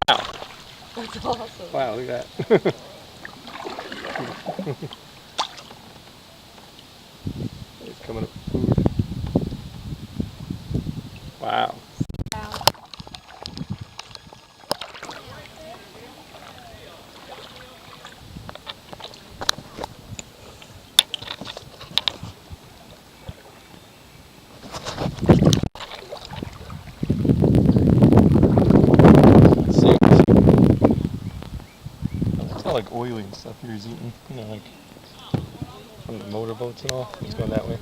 Wow. That's awesome. Wow, look at that. He's coming up with food. Wow. It's not like oily and stuff he was eating, you know, like from the motorboats and all. He's going that way.